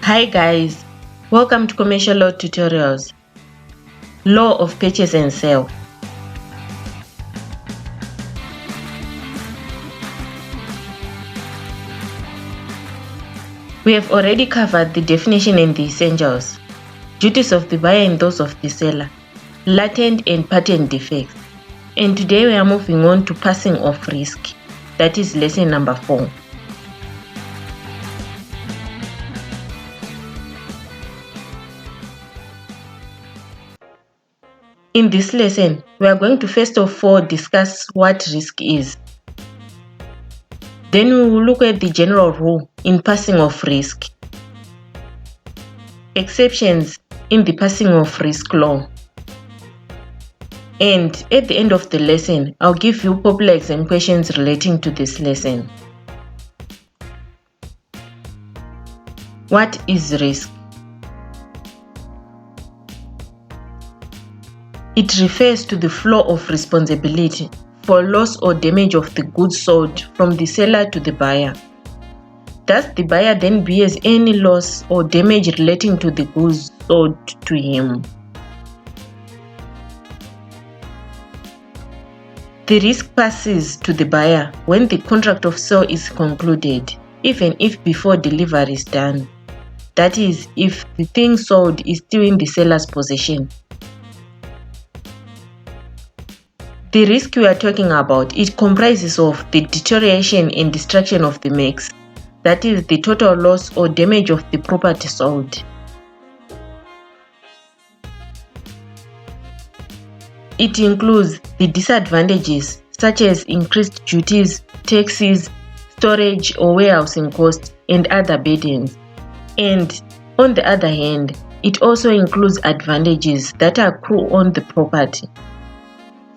Hi guys, welcome to Commercial Law Tutorials. Law of Purchase and Sale. We have already covered the definition and the essentials, duties of the buyer and those of the seller, latent and patent defects. And today we are moving on to passing of risk. That is lesson number 4. In this lesson, we are going to first of all discuss what risk is. Then we will look at the general rule in passing of risk, exceptions in the passing of risk law. And at the end of the lesson, I'll give you popular exam questions relating to this lesson. What is risk? It refers to the flow of responsibility for loss or damage of the goods sold from the seller to the buyer. Thus, the buyer then bears any loss or damage relating to the goods sold to him. The risk passes to the buyer when the contract of sale is concluded, even if before delivery is done. That is, if the thing sold is still in the seller's possession. The risk we are talking about, it comprises of the deterioration and destruction of the mix, that is the total loss or damage of the property sold. It includes the disadvantages such as increased duties, taxes, storage or warehousing costs, and other burdens. And on the other hand, it also includes advantages that accrue on the property.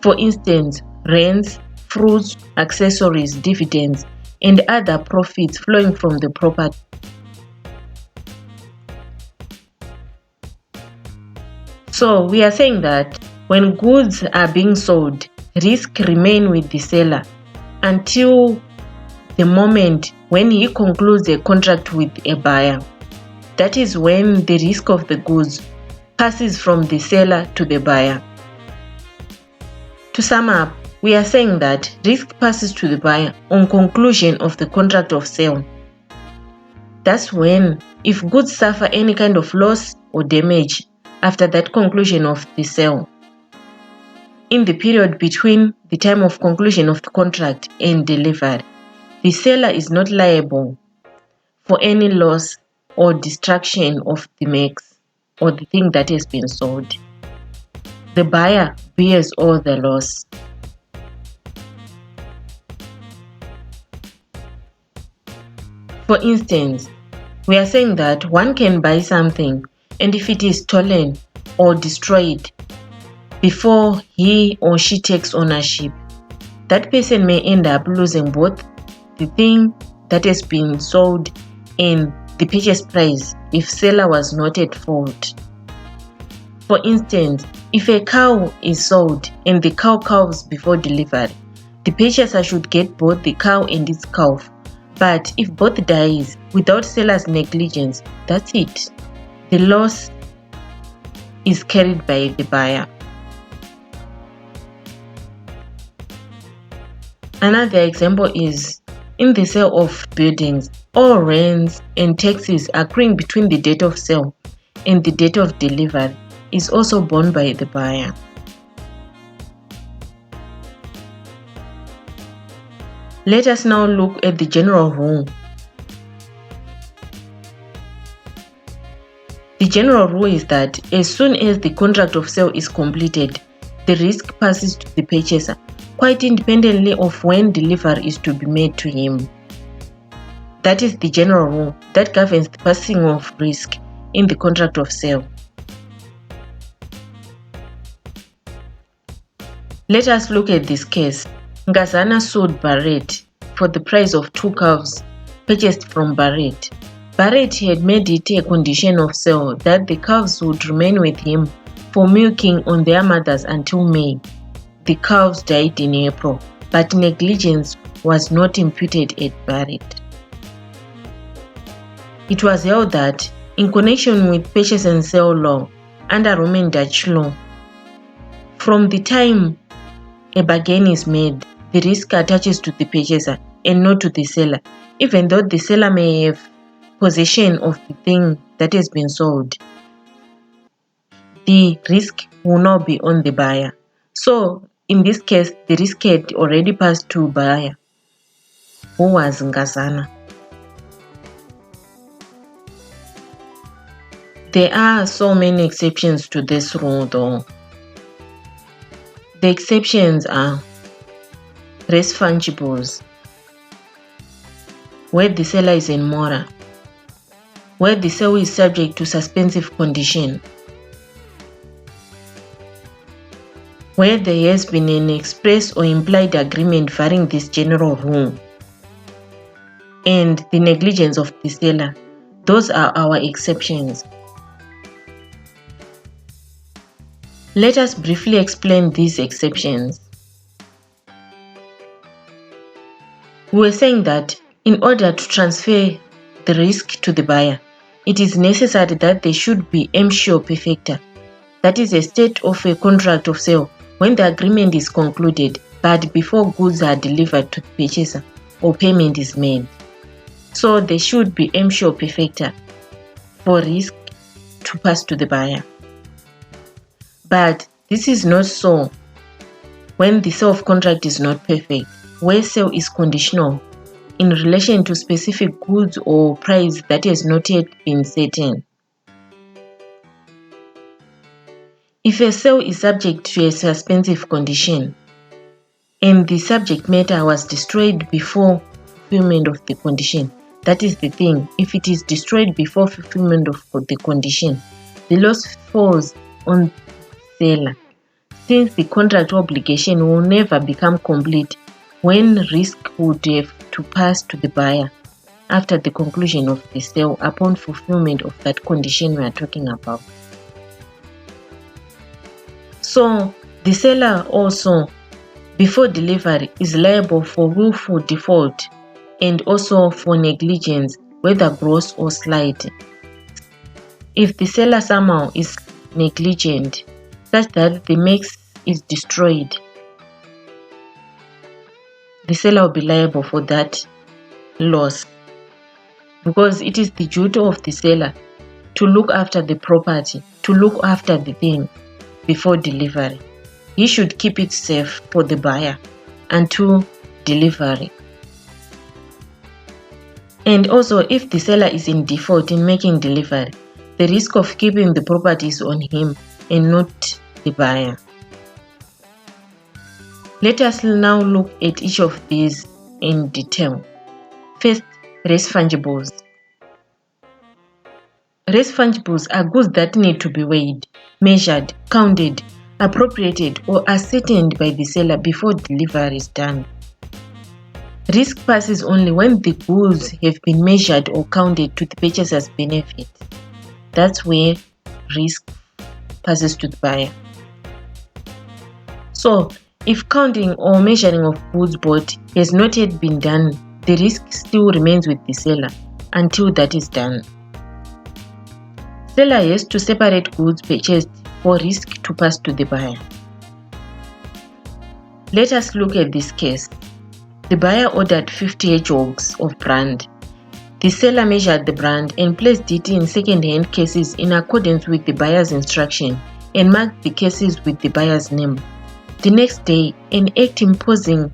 For instance, rents, fruits, accessories, dividends, and other profits flowing from the property. So we are saying that when goods are being sold, risk remains with the seller until the moment when he concludes a contract with a buyer. That is when the risk of the goods passes from the seller to the buyer. To sum up, we are saying that risk passes to the buyer on conclusion of the contract of sale. That's when, if goods suffer any kind of loss or damage after that conclusion of the sale, in the period between the time of conclusion of the contract and delivery, the seller is not liable for any loss or destruction of the mix or the thing that has been sold. The buyer bears all the loss. For instance, we are saying that one can buy something, and if it is stolen or destroyed before he or she takes ownership, that person may end up losing both the thing that has been sold and the purchase price if seller was not at fault. For instance, if a cow is sold and the cow calves before delivery, the purchaser should get both the cow and its calf. But if both dies without seller's negligence, that's it. The loss is carried by the buyer. Another example is in the sale of buildings, all rents and taxes accruing between the date of sale and the date of delivery is also borne by the buyer. Let us now look at the general rule. The general rule is that as soon as the contract of sale is completed, the risk passes to the purchaser, quite independently of when delivery is to be made to him. That is the general rule that governs the passing of risk in the contract of sale. Let us look at this case. Ngazana sold Barrett for the price of 2 calves purchased from Barrett. Barrett had made it a condition of sale that the calves would remain with him for milking on their mothers until May. The calves died in April, but negligence was not imputed at Barrett. It was held that in connection with purchase and sale law under Roman Dutch law. From the time a bargain is made, the risk attaches to the purchaser and not to the seller, even though the seller may have possession of the thing that has been sold. The risk will not be on the buyer. So in this case, the risk had already passed to buyer, who was Ngazana. There are so many exceptions to this rule though. The exceptions are res fungibles, where the seller is in mora, where the sale is subject to suspensive condition, where there has been an express or implied agreement varying this general rule, and the negligence of the seller. Those are our exceptions. Let us briefly explain these exceptions. We were saying that in order to transfer the risk to the buyer, it is necessary that there should be emtio perfecta, that is a state of a contract of sale when the agreement is concluded but before goods are delivered to the purchaser or payment is made. So there should be emtio perfecta for risk to pass to the buyer. But this is not so when the sale of contract is not perfect, where sale is conditional in relation to specific goods or price that has not yet been certain. If a sale is subject to a suspensive condition and the subject matter was destroyed before fulfillment of the condition, that is the thing, if it is destroyed before fulfillment of the condition, the loss falls on the seller, since the contract obligation will never become complete when risk would have to pass to the buyer after the conclusion of the sale upon fulfillment of that condition we are talking about. So the seller also, before delivery, is liable for willful default and also for negligence, whether gross or slight. If the seller somehow is negligent such that the mix is destroyed, the seller will be liable for that loss, because it is the duty of the seller to look after the property, to look after the thing before delivery. He should keep it safe for the buyer until delivery. And also, if the seller is in default in making delivery, the risk of keeping the property is on him and not the buyer. Let us now look at each of these in detail. First, res fungibles. Res fungibles are goods that need to be weighed, measured, counted, appropriated, or ascertained by the seller before delivery is done. Risk passes only when the goods have been measured or counted to the purchaser's benefit. That's where risk passes to the buyer. So, if counting or measuring of goods bought has not yet been done, the risk still remains with the seller until that is done. Seller has to separate goods purchased for risk to pass to the buyer. Let us look at this case. The buyer ordered 50 hedgehogs of brand. The seller measured the brand and placed it in second-hand cases in accordance with the buyer's instruction and marked the cases with the buyer's name. The next day, an act imposing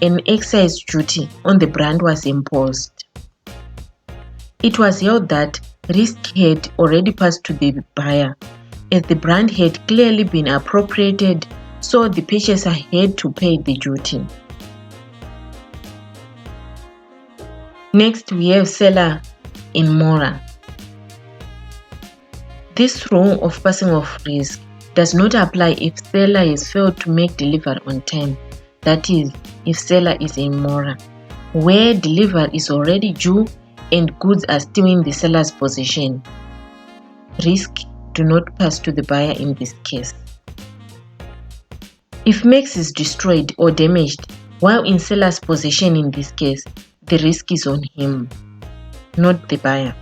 an excise duty on the brand was imposed. It was held that risk had already passed to the buyer, as the brand had clearly been appropriated, so the purchaser had to pay the duty. Next, we have seller in mora. This rule of passing of risk does not apply if seller has failed to make delivery on time, that is, if seller is in mora, where delivery is already due and goods are still in the seller's possession. Risk do not pass to the buyer in this case. If mix is destroyed or damaged while in seller's possession in this case, the risk is on him, not the buyer.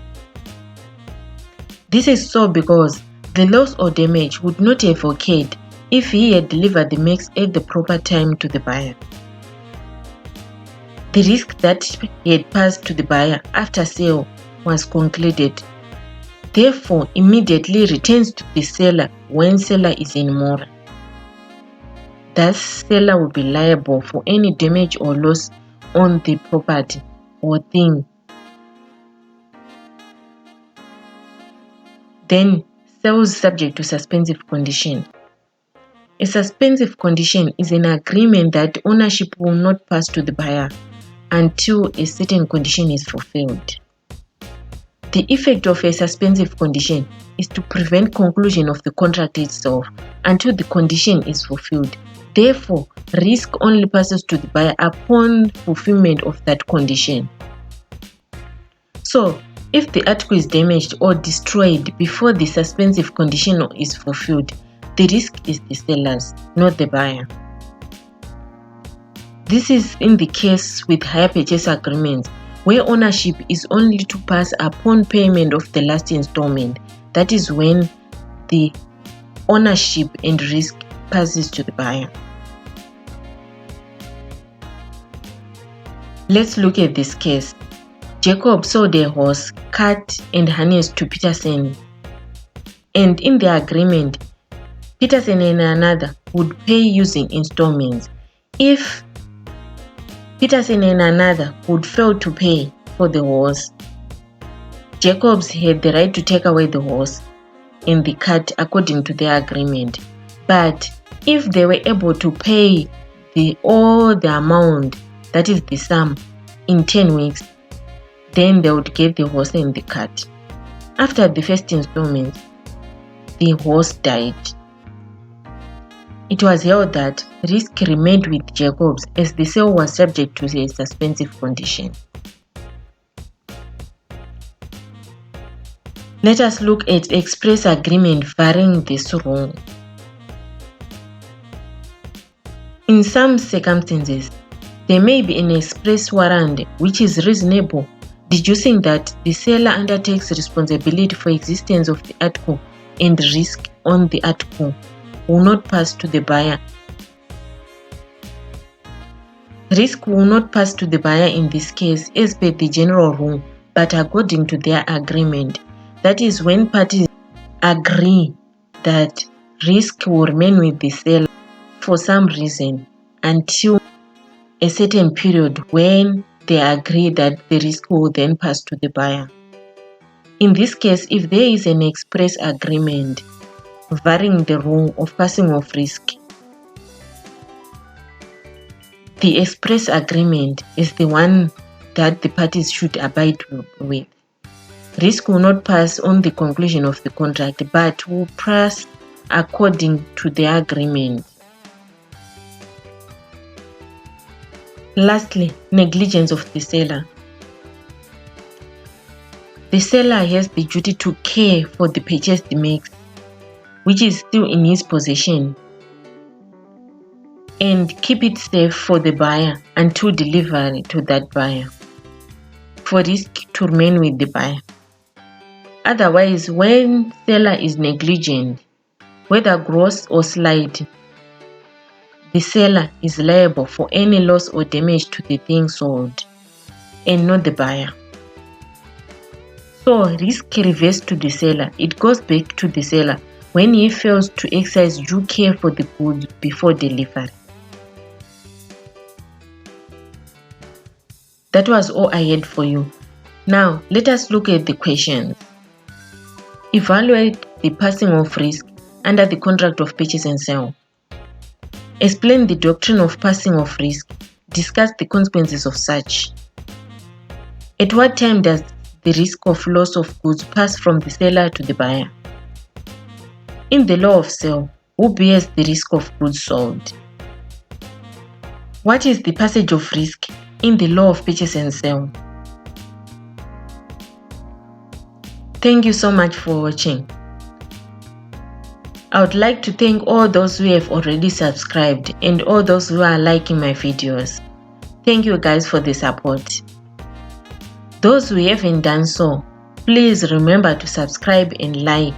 This is so because the loss or damage would not have occurred if he had delivered the mix at the proper time to the buyer. The risk that he had passed to the buyer after sale was concluded, therefore immediately returns to the seller when seller is in mora. Thus, seller will be liable for any damage or loss on the property or thing. Then, sales subject to suspensive condition. A suspensive condition is an agreement that ownership will not pass to the buyer until a certain condition is fulfilled. The effect of a suspensive condition is to prevent conclusion of the contract itself until the condition is fulfilled. Therefore, risk only passes to the buyer upon fulfillment of that condition. So, if the article is damaged or destroyed before the suspensive condition is fulfilled, the risk is the seller's, not the buyer. This is in the case with hire purchase agreements, where ownership is only to pass upon payment of the last installment. That is when the ownership and risk passes to the buyer. Let's look at this case. Jacob sold a horse, cart and harness to Peterson, and in the agreement, Peterson and another would pay using installments. If Peterson and another would fail to pay for the horse, Jacobs had the right to take away the horse and the cart according to the agreement. But if they were able to pay all the amount, that is the sum, in 10 weeks, then they would get the horse and the cart. After the first installment, the horse died. It was held that risk remained with Jacobs as the sale was subject to a suspensive condition. Let us look at express agreement varying this rule. In some circumstances, there may be an express warrant which is reasonable, deducing that the seller undertakes responsibility for existence of the article and risk on the article will not pass to the buyer. Risk will not pass to the buyer in this case as per the general rule, but according to their agreement. That is when parties agree that risk will remain with the seller for some reason until a certain period when they agree that the risk will then pass to the buyer. In this case, if there is an express agreement varying the rule of passing of risk, the express agreement is the one that the parties should abide with. Risk will not pass on the conclusion of the contract, but will pass according to the agreement. Lastly, negligence of the seller. The seller has the duty to care for the purchased mix, which is still in his possession, and keep it safe for the buyer until delivery to that buyer, for risk to remain with the buyer. Otherwise, when seller is negligent, whether gross or slight, the seller is liable for any loss or damage to the thing sold, and not the buyer. So, risk reverts to the seller. It goes back to the seller when he fails to exercise due care for the goods before delivery. That was all I had for you. Now, let us look at the questions. Evaluate the passing of risk under the contract of purchase and sale. Explain the doctrine of passing of risk. Discuss the consequences of such. At what time does the risk of loss of goods pass from the seller to the buyer? In the law of sale, who bears the risk of goods sold? What is the passage of risk in the law of purchase and sale? Thank you so much for watching. I would like to thank all those who have already subscribed and all those who are liking my videos. Thank you guys for the support. Those who haven't done so, Please remember to subscribe and like.